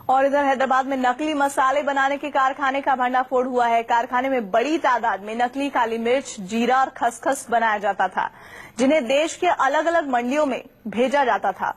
और इधर हैदराबाद में नकली मसाले बनाने के कारखाने का भंडाफोड़ हुआ है। कारखाने में बड़ी तादाद में नकली काली मिर्च, जीरा और खसखस बनाया जाता था, जिन्हें देश के अलग अलग मंडियों में भेजा जाता था।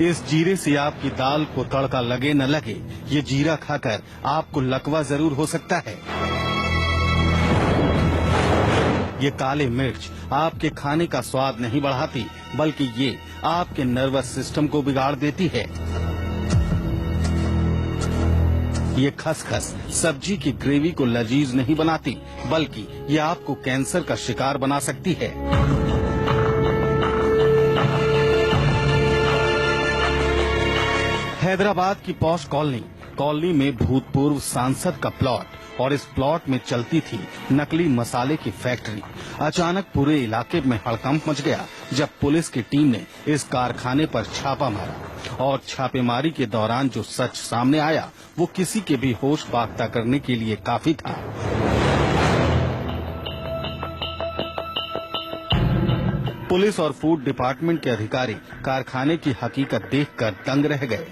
इस जीरे से आपकी दाल को तड़का लगे न लगे, ये जीरा खाकर आपको लकवा जरूर हो सकता है। ये काले मिर्च आपके खाने का स्वाद नहीं बढ़ाती, बल्कि ये आपके नर्वस सिस्टम को बिगाड़ देती है। ये खसखस सब्जी की ग्रेवी को लजीज नहीं बनाती, बल्कि ये आपको कैंसर का शिकार बना सकती है। हैदराबाद की पॉश कॉलोनी में भूतपूर्व सांसद का प्लॉट और इस प्लॉट में चलती थी नकली मसाले की फैक्ट्री। अचानक पूरे इलाके में हड़कंप मच गया जब पुलिस की टीम ने इस कारखाने पर छापा मारा और छापेमारी के दौरान जो सच सामने आया वो किसी के भी होश बाख्ता करने के लिए काफी था। पुलिस और फूड डिपार्टमेंट के अधिकारी कारखाने की हकीकत देखकर दंग रह गए।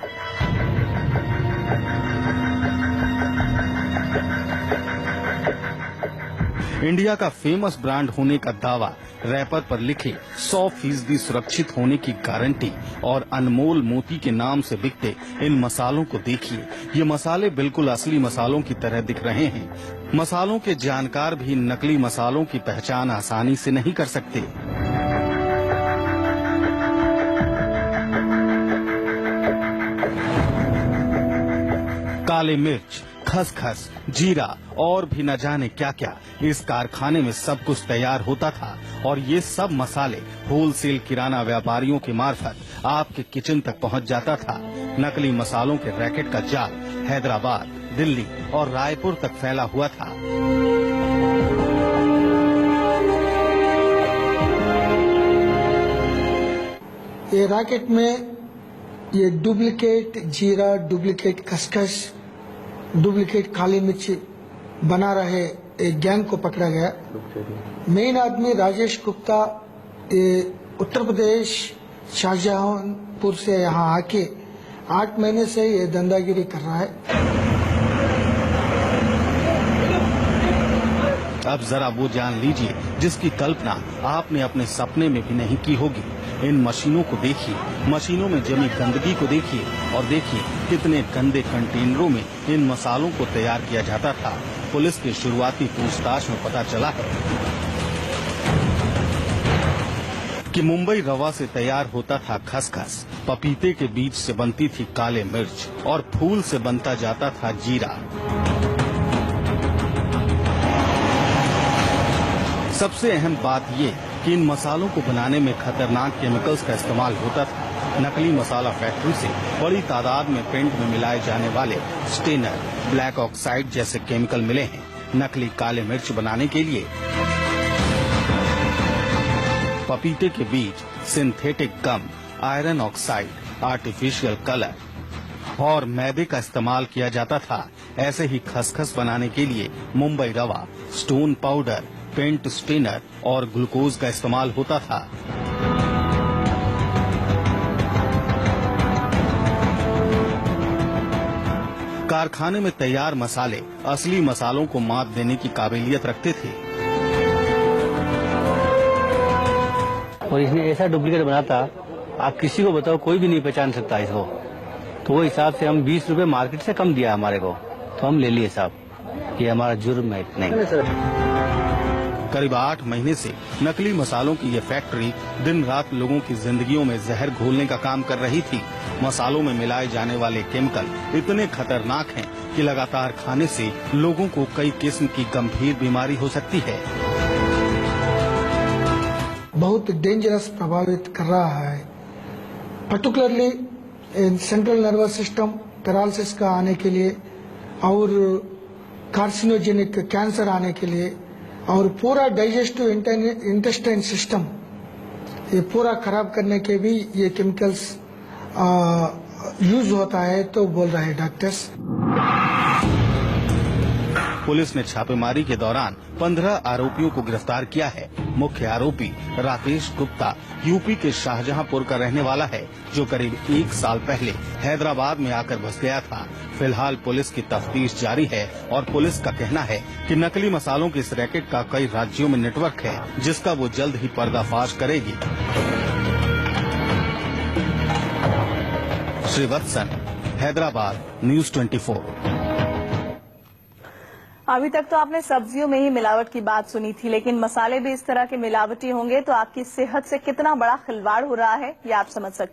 इंडिया का फेमस ब्रांड होने का दावा, रैपर पर लिखे 100% सुरक्षित होने की गारंटी और अनमोल मोती के नाम से बिकते इन मसालों को देखिए। ये मसाले बिल्कुल असली मसालों की तरह दिख रहे हैं। मसालों के जानकार भी नकली मसालों की पहचान आसानी से नहीं कर सकते। काले मिर्च, खसखस, जीरा और भी न जाने क्या क्या इस कारखाने में सब कुछ तैयार होता था और ये सब मसाले होलसेल किराना व्यापारियों के मार्फत आपके किचन तक पहुंच जाता था। नकली मसालों के रैकेट का जाल हैदराबाद, दिल्ली और रायपुर तक फैला हुआ था। ये रैकेट में ये डुप्लीकेट जीरा, डुप्लीकेट खसखस, डुप्लीकेट काली मिर्च बना रहे एक गैंग को पकड़ा गया। मेन आदमी राजेश गुप्ता उत्तर प्रदेश शाहजहांपुर से यहाँ आके 8 महीने से ये धंधागिरी कर रहा है। अब जरा वो जान लीजिए जिसकी कल्पना आपने अपने सपने में भी नहीं की होगी। इन मशीनों को देखिए, मशीनों में जमी गंदगी को देखिए और देखिए कितने गंदे कंटेनरों में इन मसालों को तैयार किया जाता था। पुलिस की शुरुआती पूछताछ में पता चला है कि मुंबई रवा से तैयार होता था खसखस, पपीते के बीज से बनती थी काले मिर्च और फूल से बनता जाता था जीरा। सबसे अहम बात ये कि इन मसालों को बनाने में खतरनाक केमिकल्स का इस्तेमाल होता था। नकली मसाला फैक्ट्री से बड़ी तादाद में पेंट में मिलाए जाने वाले स्टेनर, ब्लैक ऑक्साइड जैसे केमिकल मिले हैं। नकली काले मिर्च बनाने के लिए पपीते के बीज, सिंथेटिक गम, आयरन ऑक्साइड, आर्टिफिशियल कलर और मैदे का इस्तेमाल किया जाता था। ऐसे ही खसखस बनाने के लिए मुंबई रवा, स्टोन पाउडर, पेंट स्टेनर और ग्लूकोज का इस्तेमाल होता था। कारखाने में तैयार मसाले असली मसालों को मात देने की काबिलियत रखते थे। और इसने ऐसा डुप्लीकेट बनाता, आप किसी को बताओ कोई भी नहीं पहचान सकता इसको। तो वो हिसाब से हम 20 रुपए मार्केट से कम दिया हमारे को, तो हम ले लिए साहब। ये हमारा जुर्म है। नहीं, करीब 8 महीने से नकली मसालों की ये फैक्ट्री दिन रात लोगों की जिंदगियों में जहर घोलने का काम कर रही थी। मसालों में मिलाए जाने वाले केमिकल इतने खतरनाक हैं कि लगातार खाने से लोगों को कई किस्म की गंभीर बीमारी हो सकती है। बहुत डेंजरस प्रभावित कर रहा है, particularly central nervous system paralysis का आने के लिए और कार्सिनोजेनिक कैंसर आने के लिए और पूरा डाइजेस्टिव इंटेस्टाइन सिस्टम ये पूरा खराब करने के भी ये केमिकल्स यूज होता है तो बोल रहे हैं डॉक्टर्स। पुलिस ने छापेमारी के दौरान 15 आरोपियों को गिरफ्तार किया है। मुख्य आरोपी राकेश गुप्ता यूपी के शाहजहांपुर का रहने वाला है, जो करीब 1 साल पहले हैदराबाद में आकर बस गया था। फिलहाल पुलिस की तफ्तीश जारी है और पुलिस का कहना है कि नकली मसालों के इस रैकेट का कई राज्यों में नेटवर्क है, जिसका वो जल्द ही पर्दाफाश करेगी। श्रीवत्सन, हैदराबाद, न्यूज 24। अभी तक तो आपने सब्जियों में ही मिलावट की बात सुनी थी, लेकिन मसाले भी इस तरह के मिलावटी होंगे तो आपकी सेहत से कितना बड़ा खिलवाड़ हो रहा है ये आप समझ सकते हैं।